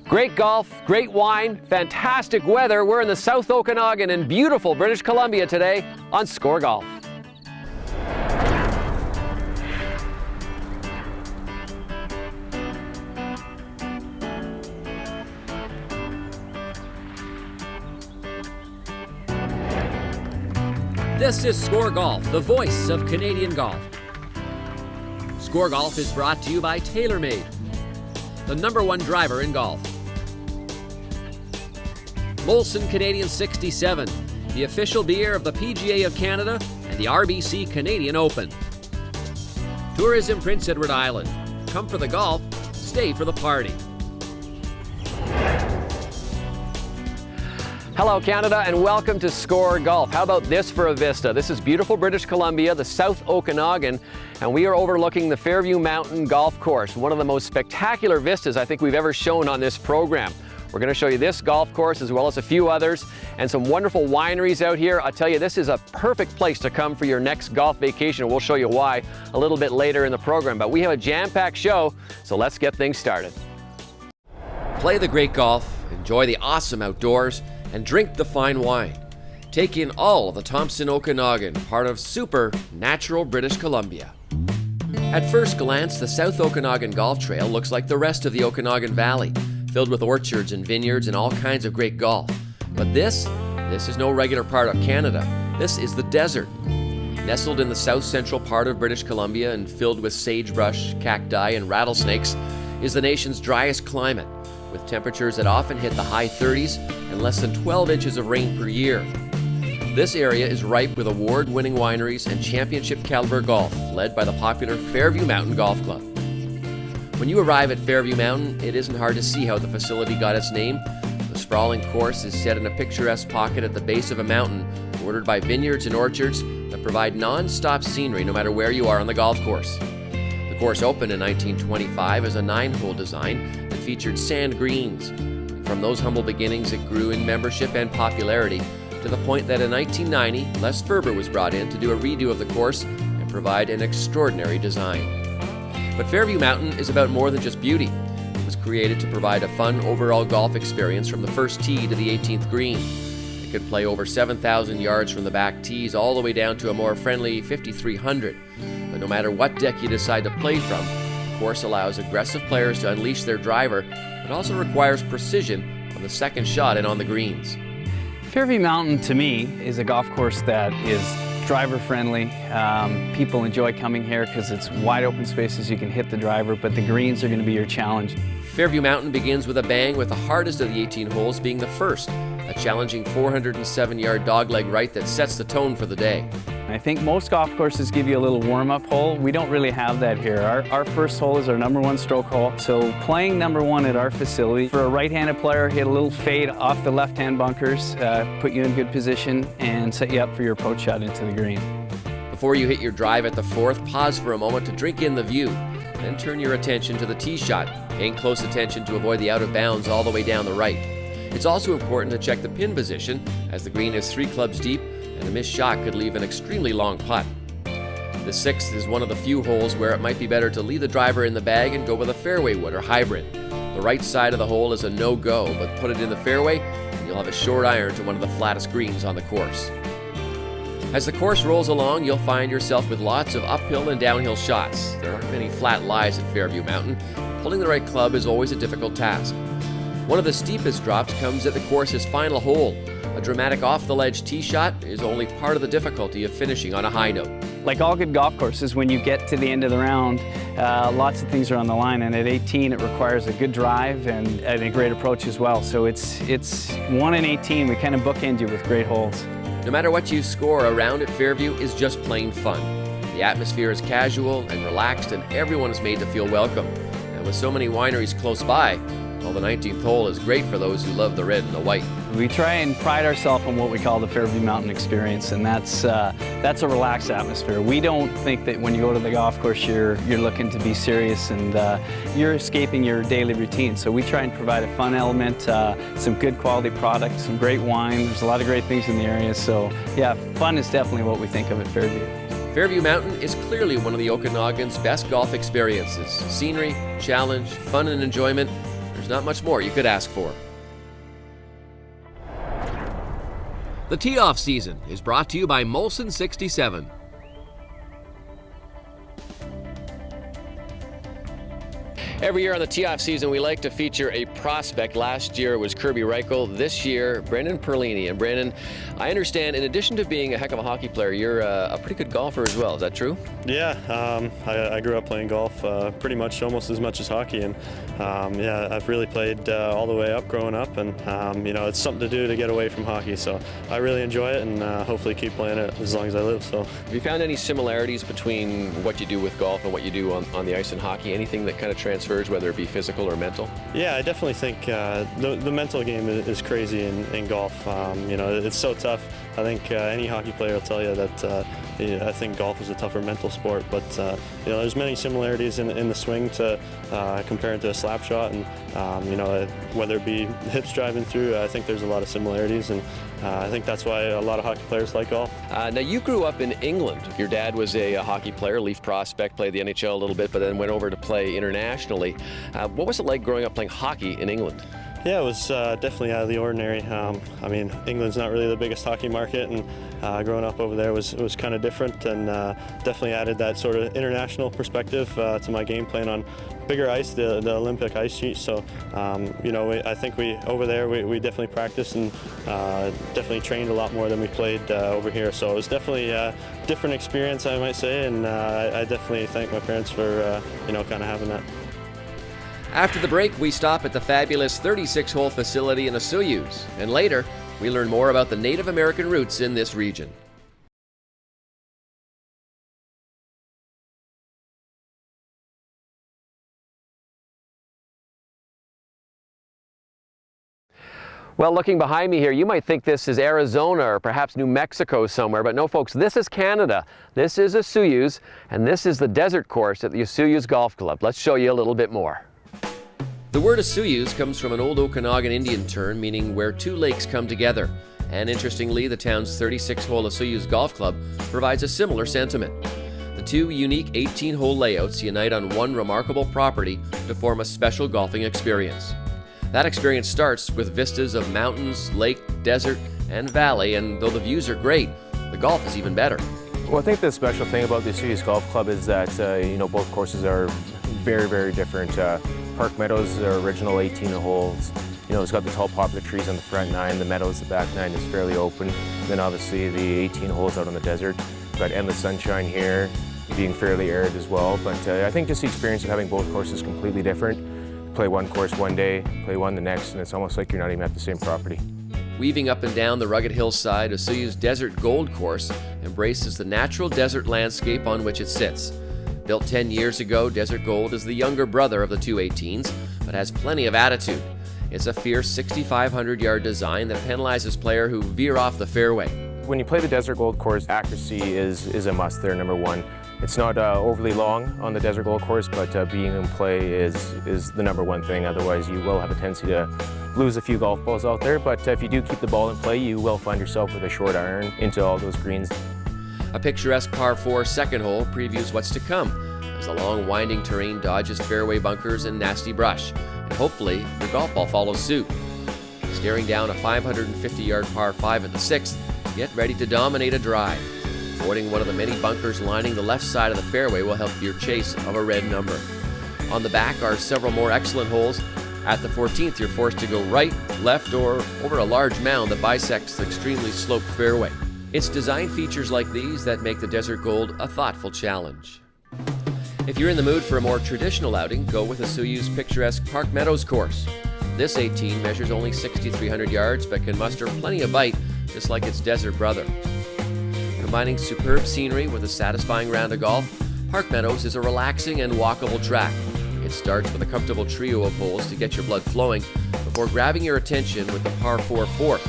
Great golf, great wine, fantastic weather. We're in the South Okanagan in beautiful British Columbia today on Score Golf. This is Score Golf, the voice of Canadian golf. Score Golf is brought to you by TaylorMade, the #1 driver in golf. Molson Canadian 67, the official beer of the PGA of Canada and the RBC Canadian Open. Tourism Prince Edward Island. Come for the golf, stay for the party. Hello Canada and welcome to Score Golf. How about this for a vista? This is beautiful British Columbia, the South Okanagan, and we are overlooking the Fairview Mountain Golf Course, one of the most spectacular vistas I think we've ever shown on this program. We're going to show you this golf course as well as a few others and some wonderful wineries out here. I'll tell you, this is a perfect place to come for your next golf vacation. We'll show you why a little bit later in the program, but we have a jam-packed show, so let's get things started. Play the great golf, enjoy the awesome outdoors, and drink the fine wine. Take in all of the Thompson Okanagan, part of super natural British Columbia. At first glance, the South Okanagan Golf Trail looks like the rest of the Okanagan Valley, filled with orchards and vineyards and all kinds of great golf. But this is no regular part of Canada. This is the desert. Nestled in the south central part of British Columbia and filled with sagebrush, cacti, and rattlesnakes is the nation's driest climate, with temperatures that often hit the high 30s and less than 12 inches of rain per year. This area is ripe with award-winning wineries and championship caliber golf, led by the popular Fairview Mountain Golf Club. When you arrive at Fairview Mountain, it isn't hard to see how the facility got its name. The sprawling course is set in a picturesque pocket at the base of a mountain, bordered by vineyards and orchards that provide non-stop scenery no matter where you are on the golf course. The course opened in 1925 as a 9-hole design and featured sand greens. From those humble beginnings, it grew in membership and popularity to the point that in 1990, Les Ferber was brought in to do a redo of the course and provide an extraordinary design. But Fairview Mountain is about more than just beauty. It was created to provide a fun overall golf experience from the first tee to the 18th green. It could play over 7,000 yards from the back tees all the way down to a more friendly 5,300. But no matter what deck you decide to play from, the course allows aggressive players to unleash their driver, but also requires precision on the second shot and on the greens. Fairview Mountain, to me, is a golf course that is driver friendly. People enjoy coming here because it's wide open spaces, you can hit the driver, but the greens are going to be your challenge. Fairview Mountain begins with a bang, with the hardest of the 18 holes being the first, a challenging 407-yard dogleg right that sets the tone for the day. I think most golf courses give you a little warm-up hole. We don't really have that here. Our first hole is our #1 stroke hole. So playing #1 at our facility, for a right-handed player, hit a little fade off the left-hand bunkers, put you in good position, and set you up for your approach shot into the green. Before you hit your drive at the fourth, pause for a moment to drink in the view. Then turn your attention to the tee shot, paying close attention to avoid the out of bounds all the way down the right. It's also important to check the pin position, as the green is 3 clubs deep and a missed shot could leave an extremely long putt. The 6th is one of the few holes where it might be better to leave the driver in the bag and go with a fairway wood or hybrid. The right side of the hole is a no-go, but put it in the fairway and you'll have a short iron to one of the flattest greens on the course. As the course rolls along, you'll find yourself with lots of uphill and downhill shots. There aren't many flat lies at Fairview Mountain. Pulling the right club is always a difficult task. One of the steepest drops comes at the course's final hole. A dramatic off-the-ledge tee shot is only part of the difficulty of finishing on a high note. Like all good golf courses, when you get to the end of the round, lots of things are on the line, and at 18 it requires a good drive and a great approach as well. So it's 1 in 18, we kind of bookend you with great holes. No matter what you score, around at Fairview is just plain fun. The atmosphere is casual and relaxed, and everyone is made to feel welcome. And with so many wineries close by, well, the 19th hole is great for those who love the red and the white. We try and pride ourselves on what we call the Fairview Mountain experience, and that's a relaxed atmosphere. We don't think that when you go to the golf course you're looking to be serious and you're escaping your daily routine. So we try and provide a fun element, some good quality products, some great wine. There's a lot of great things in the area. So yeah, fun is definitely what we think of at Fairview. Fairview Mountain is clearly one of the Okanagan's best golf experiences. Scenery, challenge, fun and enjoyment. There's There's not much more you could ask for. The tee-off season is brought to you by Molson 67. Every year on the tee-off season, we like to feature a prospect. Last year it was Kirby Reichel. This year, Brendan Perlini. And Brendan, I understand, in addition to being a heck of a hockey player, you're a pretty good golfer as well. Is that true? Yeah, I grew up playing golf pretty much almost as much as hockey. And yeah, I've really played all the way up growing up. And you know, it's something to do to get away from hockey. So I really enjoy it, and hopefully keep playing it as long as I live. So, have you found any similarities between what you do with golf and what you do on the ice in hockey? Anything that kind of transfers, whether it be physical or mental? Yeah, I definitely think the mental game is crazy in golf. You know, it's so tough. I think any hockey player will tell you that I think golf is a tougher mental sport, but you know, there's many similarities in the swing to comparing to a slap shot, and you know, whether it be hips driving through, I think there's a lot of similarities, and I think that's why a lot of hockey players like golf. Now, you grew up in England. Your dad was a hockey player, Leaf prospect, played the NHL a little bit, but then went over to play internationally. What was it like growing up playing hockey in England? Yeah, it was definitely out of the ordinary. I mean, England's not really the biggest hockey market, and growing up over there was kind of different, and definitely added that sort of international perspective to my game, playing on bigger ice, the Olympic ice sheet. So, you know, I think over there we definitely practiced and definitely trained a lot more than we played over here. So it was definitely a different experience, I might say, and I definitely thank my parents for you know, kind of having that. After the break, we stop at the fabulous 36-hole facility in Osoyoos, and later, we learn more about the Native American roots in this region. Well, looking behind me here, you might think this is Arizona or perhaps New Mexico somewhere, but no, folks, this is Canada. This is Osoyoos, and this is the desert course at the Osoyoos Golf Club. Let's show you a little bit more. The word Osoyoos comes from an old Okanagan Indian term meaning where two lakes come together. And interestingly, the town's 36-hole Osoyoos Golf Club provides a similar sentiment. The two unique 18-hole layouts unite on one remarkable property to form a special golfing experience. That experience starts with vistas of mountains, lake, desert, and valley, and though the views are great, the golf is even better. Well, I think the special thing about the Osoyoos Golf Club is that you know, both courses are very, very different. Park Meadows are original 18 holes. You know, it's got the tall poplar trees on the front 9, the meadows, the back 9 is fairly open. Then obviously the 18 holes out on the desert. We've got endless sunshine here, being fairly arid as well. But I think just the experience of having both courses completely different. Play one course one day, play one the next, and it's almost like you're not even at the same property. Weaving up and down the rugged hillside, Osoyoos Desert Gold Course embraces the natural desert landscape on which it sits. Built 10 years ago, Desert Gold is the younger brother of the two 18s, but has plenty of attitude. It's a fierce 6,500-yard design that penalizes players who veer off the fairway. When you play the Desert Gold Course, accuracy is a must there, number one. It's not overly long on the Desert Gold Course, but being in play is the number one thing. Otherwise, you will have a tendency to lose a few golf balls out there. But if you do keep the ball in play, you will find yourself with a short iron into all those greens. A picturesque par 4 second hole previews what's to come, as the long winding terrain dodges fairway bunkers and nasty brush, and hopefully your golf ball follows suit. Staring down a 550-yard par 5 at the 6th, get ready to dominate a drive. Avoiding one of the many bunkers lining the left side of the fairway will help your chase of a red number. On the back are several more excellent holes. At the 14th, you're forced to go right, left, or over a large mound that bisects the extremely sloped fairway. It's design features like these that make the Desert Gold a thoughtful challenge. If you're in the mood for a more traditional outing, go with Osoyoos' picturesque Park Meadows course. This 18 measures only 6,300 yards, but can muster plenty of bite, just like its desert brother. Combining superb scenery with a satisfying round of golf, Park Meadows is a relaxing and walkable track. It starts with a comfortable trio of holes to get your blood flowing before grabbing your attention with the par 4 fourth.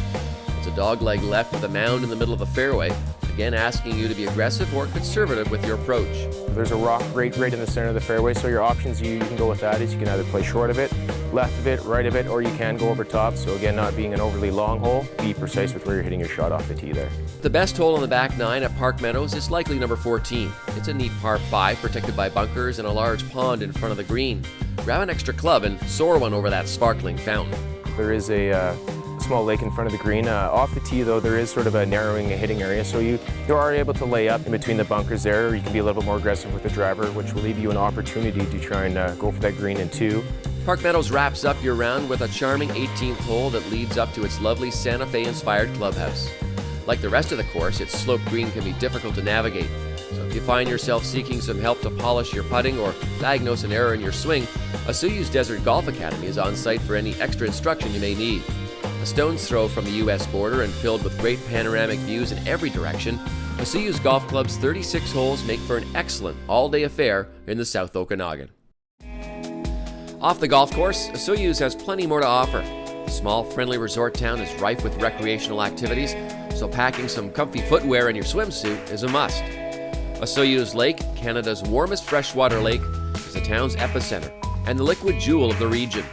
It's a dogleg left with a mound in the middle of the fairway, again asking you to be aggressive or conservative with your approach. There's a rock right in the center of the fairway, so your options you can go with that is you can either play short of it, left of it, right of it, or you can go over top. So again, not being an overly long hole, be precise with where you're hitting your shot off the tee there. The best hole in the back 9 at Park Meadows is likely number 14. It's a neat par 5 protected by bunkers and a large pond in front of the green. grab an extra club and soar one over that sparkling fountain. There is a small lake in front of the green. Off the tee, though, there is sort of a narrowing hitting area, so you are able to lay up in between the bunkers there, or you can be a little bit more aggressive with the driver, which will leave you an opportunity to try and go for that green in 2. Park Meadows wraps up your round with a charming 18th hole that leads up to its lovely Santa Fe-inspired clubhouse. Like the rest of the course, its sloped green can be difficult to navigate. So if you find yourself seeking some help to polish your putting or diagnose an error in your swing, Osoyoos Desert Golf Academy is on site for any extra instruction you may need. A stone's throw from the U.S. border and filled with great panoramic views in every direction, Osoyoos Golf Club's 36 holes make for an excellent all-day affair in the South Okanagan. Off the golf course, Osoyoos has plenty more to offer. The small, friendly resort town is rife with recreational activities, so packing some comfy footwear in your swimsuit is a must. Osoyoos Lake, Canada's warmest freshwater lake, is the town's epicenter and the liquid jewel of the region.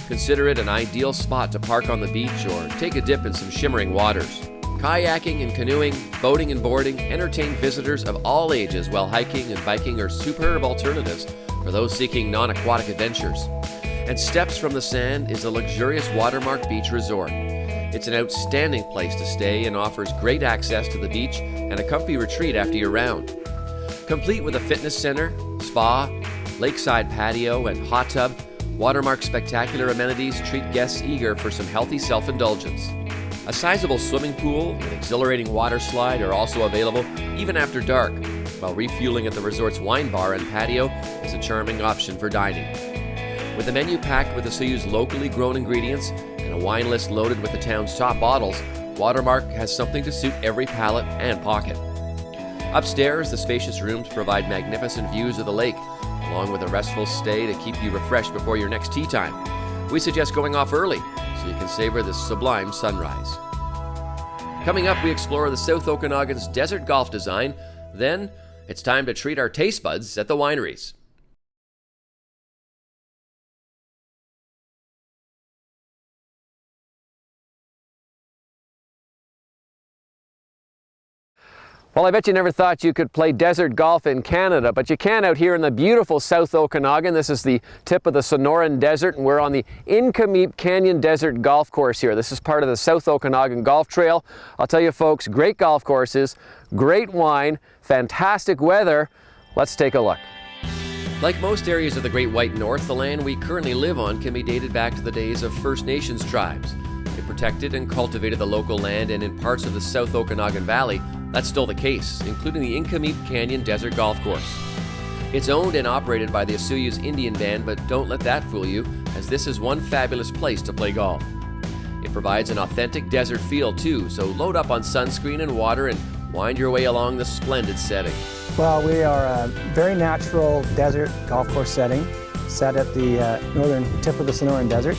Consider it an ideal spot to park on the beach or take a dip in some shimmering waters. Kayaking and canoeing, boating and boarding entertain visitors of all ages, while hiking and biking are superb alternatives for those seeking non-aquatic adventures. And steps from the sand is a luxurious watermark beach resort. It's an outstanding place to stay and offers great access to the beach and a comfy retreat after your round. Complete with a fitness center, spa, lakeside patio, and hot tub, Watermark's spectacular amenities treat guests eager for some healthy self-indulgence. A sizable swimming pool and exhilarating water slide are also available even after dark, while refueling at the resort's wine bar and patio is a charming option for dining. With a menu packed with Osoyoos' locally grown ingredients and a wine list loaded with the town's top bottles, Watermark has something to suit every palate and pocket. Upstairs, the spacious rooms provide magnificent views of the lake, along with a restful stay to keep you refreshed before your next tee time. We suggest going off early so you can savor this sublime sunrise. Coming up, we explore the South Okanagan's desert golf design. Then, it's time to treat our taste buds at the wineries. Well, I bet you never thought you could play desert golf in Canada, but you can out here in the beautiful South Okanagan. This is the tip of the Tinhorn Desert, and we're on the Nk'Mip Canyon Desert Golf Course here. This is part of the South Okanagan Golf Trail. I'll tell you folks, great golf courses, great wine, fantastic weather. Let's take a look. Like most areas of the Great White North, the land we currently live on can be dated back to the days of First Nations tribes. They protected and cultivated the local land, and in parts of the South Okanagan Valley, that's still the case, including the Nk'Mip Canyon Desert Golf Course. It's owned and operated by the Osoyoos Indian Band, but don't let that fool you, as this is one fabulous place to play golf. It provides an authentic desert feel too, so load up on sunscreen and water and wind your way along the splendid setting. Well, we are a very natural desert golf course setting, set at the northern tip of the Tinhorn Desert.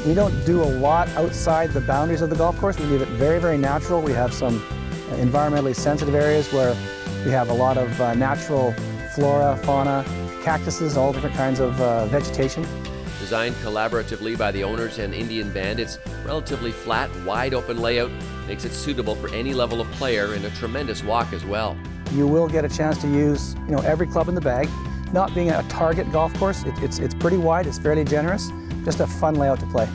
We don't do a lot outside the boundaries of the golf course. We leave it very, very natural. We have some environmentally sensitive areas where we have a lot of natural flora, fauna, cactuses, all different kinds of vegetation. Designed collaboratively by the owners and Indian Band, its relatively flat, wide-open layout makes it suitable for any level of player and a tremendous walk as well. You will get a chance to use, every club in the bag. Not being a target golf course, it's pretty wide, it's fairly generous, just a fun layout to play.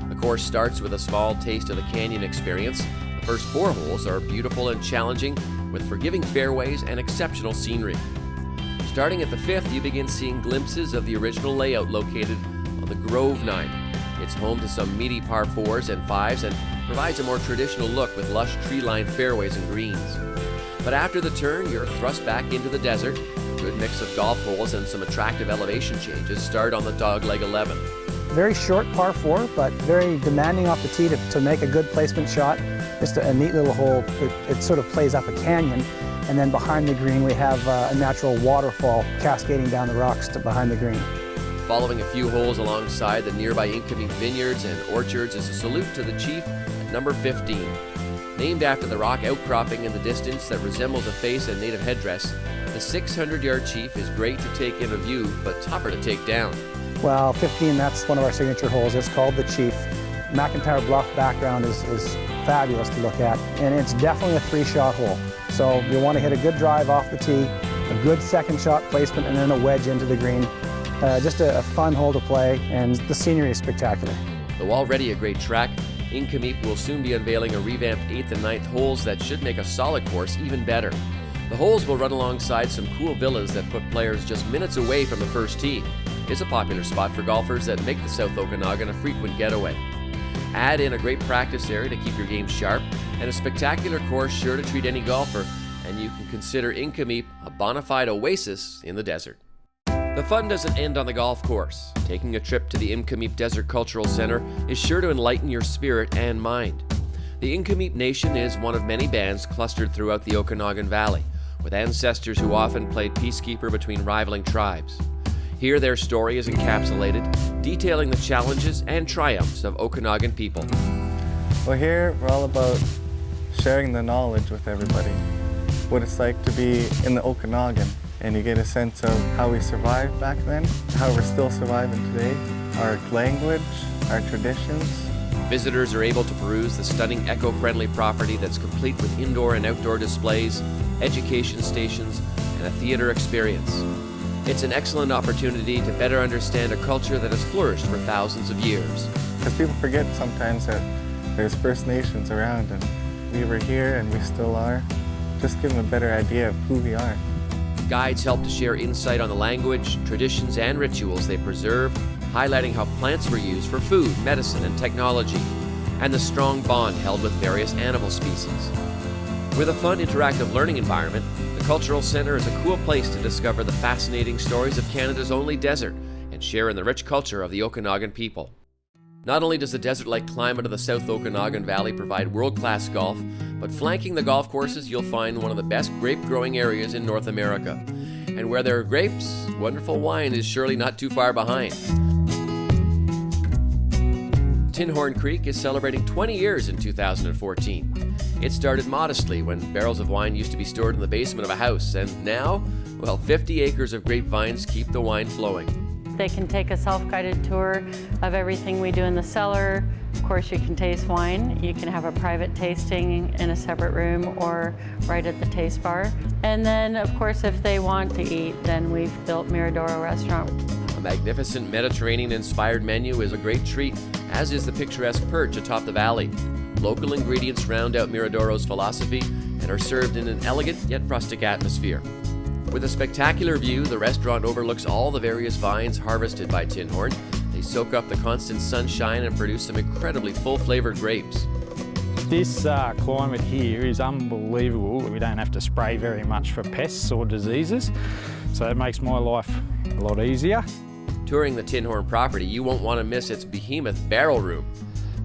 The course starts with a small taste of the canyon experience. The first 4 holes are beautiful and challenging, with forgiving fairways and exceptional scenery. Starting at the 5th, you begin seeing glimpses of the original layout located on the Grove 9. It's home to some meaty par 4s and 5s and provides a more traditional look with lush tree-lined fairways and greens. But after the turn, you're thrust back into the desert. A good mix of golf holes and some attractive elevation changes start on the dogleg 11. Very short par 4, but very demanding off the tee to make a good placement shot. Just a neat little hole. It sort of plays up a canyon, and then behind the green we have a natural waterfall cascading down the rocks to behind the green. Following a few holes alongside the nearby Nk'Mip Vineyards and Orchards is a salute to the chief at number 15. Named after the rock outcropping in the distance that resembles a face and native headdress, the 600-yard chief is great to take in a view, but tougher to take down. Well, 15, that's one of our signature holes. It's called the Chief. McIntyre Bluff background is fabulous to look at, and it's definitely a 3-shot hole. So you want to hit a good drive off the tee, a good second shot placement, and then a wedge into the green. Just a fun hole to play, and the scenery is spectacular. Though already a great track, Nk'Mip will soon be unveiling a revamped 8th and 9th holes that should make a solid course even better. The holes will run alongside some cool villas that put players just minutes away from the first tee. It's a popular spot for golfers that make the South Okanagan a frequent getaway. Add in a great practice area to keep your game sharp, and a spectacular course sure to treat any golfer, and you can consider Nk'Mip a bona fide oasis in the desert. The fun doesn't end on the golf course. Taking a trip to the Nk'Mip Desert Cultural Center is sure to enlighten your spirit and mind. The Nk'Mip Nation is one of many bands clustered throughout the Okanagan Valley, with ancestors who often played peacekeeper between rivaling tribes. Here their story is encapsulated, detailing the challenges and triumphs of Okanagan people. Well, here we're all about sharing the knowledge with everybody, what it's like to be in the Okanagan, and you get a sense of how we survived back then, how we're still surviving today, our language, our traditions. Visitors are able to peruse the stunning eco-friendly property that's complete with indoor and outdoor displays, education stations, and a theater experience. It's an excellent opportunity to better understand a culture that has flourished for thousands of years. Because people forget sometimes that there's First Nations around, and we were here and we still are. Just give them a better idea of who we are. Guides help to share insight on the language, traditions, and rituals they preserve, highlighting how plants were used for food, medicine, and technology, and the strong bond held with various animal species. With a fun, interactive learning environment, the Cultural Centre is a cool place to discover the fascinating stories of Canada's only desert and share in the rich culture of the Okanagan people. Not only does the desert-like climate of the South Okanagan Valley provide world-class golf, but flanking the golf courses you'll find one of the best grape-growing areas in North America. And where there are grapes, wonderful wine is surely not too far behind. Tinhorn Creek is celebrating 20 years in 2014. It started modestly when barrels of wine used to be stored in the basement of a house, and now, well, 50 acres of grapevines keep the wine flowing. They can take a self-guided tour of everything we do in the cellar. Of course, you can taste wine. You can have a private tasting in a separate room or right at the taste bar. And then, of course, if they want to eat, then we've built Miradoro Restaurant. A magnificent Mediterranean-inspired menu is a great treat, as is the picturesque perch atop the valley. Local ingredients round out Miradoro's philosophy and are served in an elegant yet rustic atmosphere. With a spectacular view, the restaurant overlooks all the various vines harvested by Tinhorn. They soak up the constant sunshine and produce some incredibly full-flavored grapes. This climate here is unbelievable. We don't have to spray very much for pests or diseases, so it makes my life a lot easier. Touring the Tinhorn property, you won't want to miss its behemoth barrel room.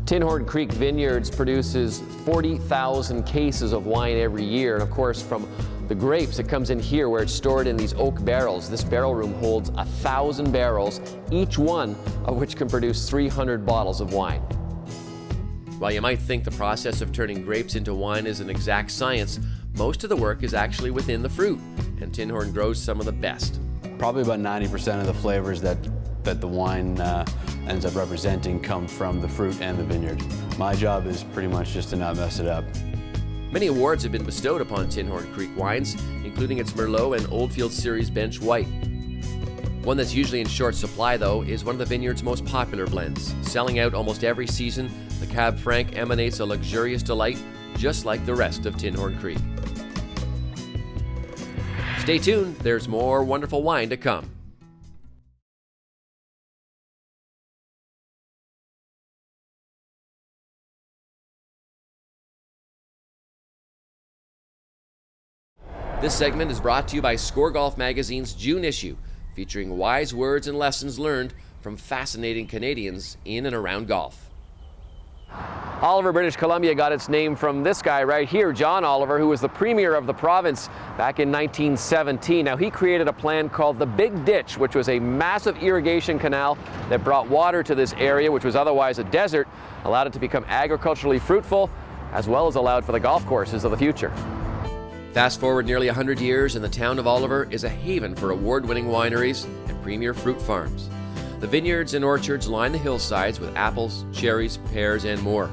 Tinhorn Creek Vineyards produces 40,000 cases of wine every year, and of course from the grapes, it comes in here where it's stored in these oak barrels. This barrel room holds 1,000 barrels, each one of which can produce 300 bottles of wine. While you might think the process of turning grapes into wine is an exact science, most of the work is actually within the fruit, and Tinhorn grows some of the best. Probably about 90% of the flavors that the wine ends up representing come from the fruit and the vineyard. My job is pretty much just to not mess it up. Many awards have been bestowed upon Tinhorn Creek wines, including its Merlot and Oldfield Series Bench White. One that's usually in short supply, though, is one of the vineyard's most popular blends. Selling out almost every season, the Cab Franc emanates a luxurious delight, just like the rest of Tinhorn Creek. Stay tuned, there's more wonderful wine to come. This segment is brought to you by ScoreGolf Magazine's June issue, featuring wise words and lessons learned from fascinating Canadians in and around golf. Oliver, British Columbia got its name from this guy right here, John Oliver, who was the premier of the province back in 1917. Now, he created a plan called the Big Ditch, which was a massive irrigation canal that brought water to this area, which was otherwise a desert, allowed it to become agriculturally fruitful, as well as allowed for the golf courses of the future. Fast forward nearly 100 years, and the town of Oliver is a haven for award-winning wineries and premier fruit farms. The vineyards and orchards line the hillsides with apples, cherries, pears, and more.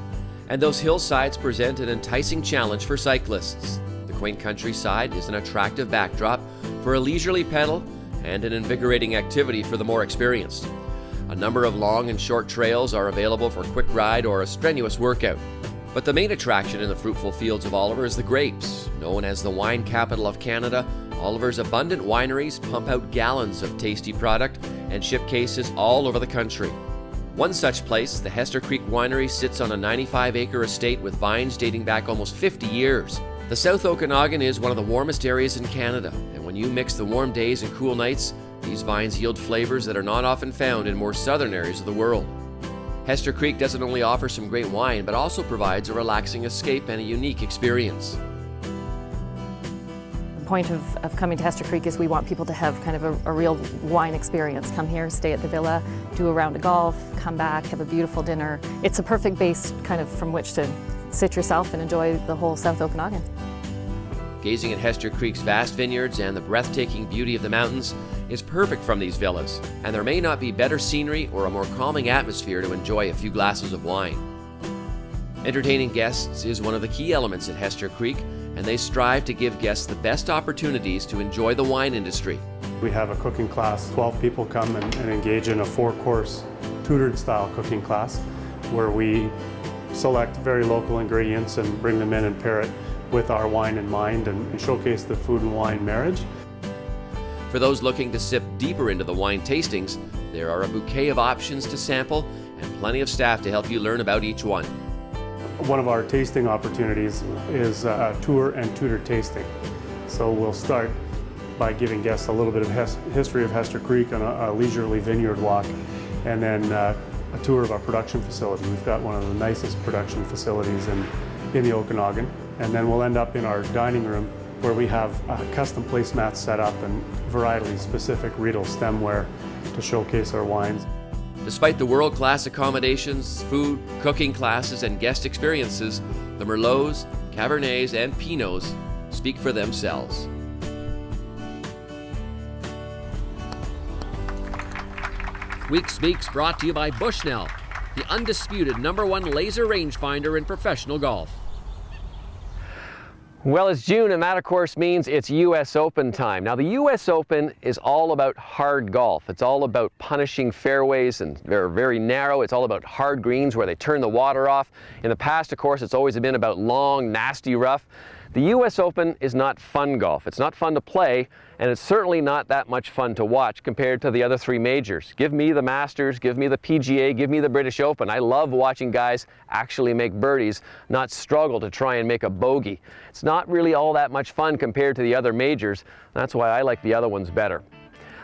And those hillsides present an enticing challenge for cyclists. The quaint countryside is an attractive backdrop for a leisurely pedal and an invigorating activity for the more experienced. A number of long and short trails are available for a quick ride or a strenuous workout. But the main attraction in the fruitful fields of Oliver is the grapes. Known as the wine capital of Canada, Oliver's abundant wineries pump out gallons of tasty product and ship cases all over the country. One such place, the Hester Creek Winery, sits on a 95-acre estate with vines dating back almost 50 years. The South Okanagan is one of the warmest areas in Canada, and when you mix the warm days and cool nights, these vines yield flavors that are not often found in more southern areas of the world. Hester Creek doesn't only offer some great wine, but also provides a relaxing escape and a unique experience. The point of coming to Hester Creek is we want people to have kind of a real wine experience. Come here, stay at the villa, do a round of golf, come back, have a beautiful dinner. It's a perfect base kind of from which to sit yourself and enjoy the whole South Okanagan. Gazing at Hester Creek's vast vineyards and the breathtaking beauty of the mountains is perfect from these villas, and there may not be better scenery or a more calming atmosphere to enjoy a few glasses of wine. Entertaining guests is one of the key elements at Hester Creek, and they strive to give guests the best opportunities to enjoy the wine industry. We have a cooking class. 12 people come and engage in a 4-course tutored style cooking class where we select very local ingredients and bring them in and pair it with our wine in mind and showcase the food and wine marriage. For those looking to sip deeper into the wine tastings, there are a bouquet of options to sample and plenty of staff to help you learn about each one. One of our tasting opportunities is a tour and tutor tasting. So we'll start by giving guests a little bit of history of Hester Creek on a leisurely vineyard walk, and then a tour of our production facility. We've got one of the nicest production facilities in the Okanagan. And then we'll end up in our dining room where we have custom placemats set up and varietally specific Riedel stemware to showcase our wines. Despite the world-class accommodations, food, cooking classes, and guest experiences, the Merlots, Cabernets, and Pinots speak for themselves. Week Speaks brought to you by Bushnell, the undisputed #1 laser rangefinder in professional golf. Well, it's June, and that, of course, means it's U.S. Open time. Now, the U.S. Open is all about hard golf. It's all about punishing fairways, and they're very narrow. It's all about hard greens where they turn the water off. In the past, of course, it's always been about long, nasty rough. The U.S. Open is not fun golf. It's not fun to play, and it's certainly not that much fun to watch compared to the other 3 majors. Give me the Masters, give me the PGA, give me the British Open. I love watching guys actually make birdies, not struggle to try and make a bogey. It's not really all that much fun compared to the other majors. That's why I like the other ones better.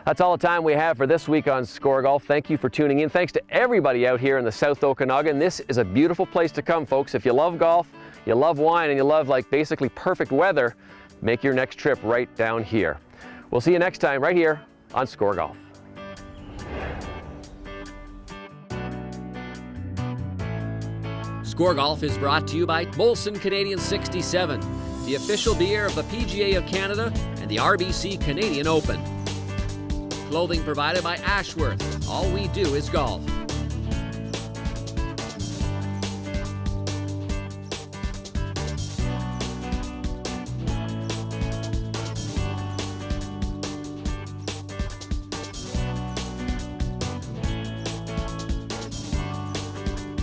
That's all the time we have for this week on Score Golf. Thank you for tuning in. Thanks to everybody out here in the South Okanagan. This is a beautiful place to come, folks. If you love golf, you love wine, and you love basically perfect weather, make your next trip right down here. We'll see you next time right here on Score Golf. Score Golf is brought to you by Molson Canadian 67, the official beer of the PGA of Canada and the RBC Canadian Open. Clothing provided by Ashworth. All we do is golf.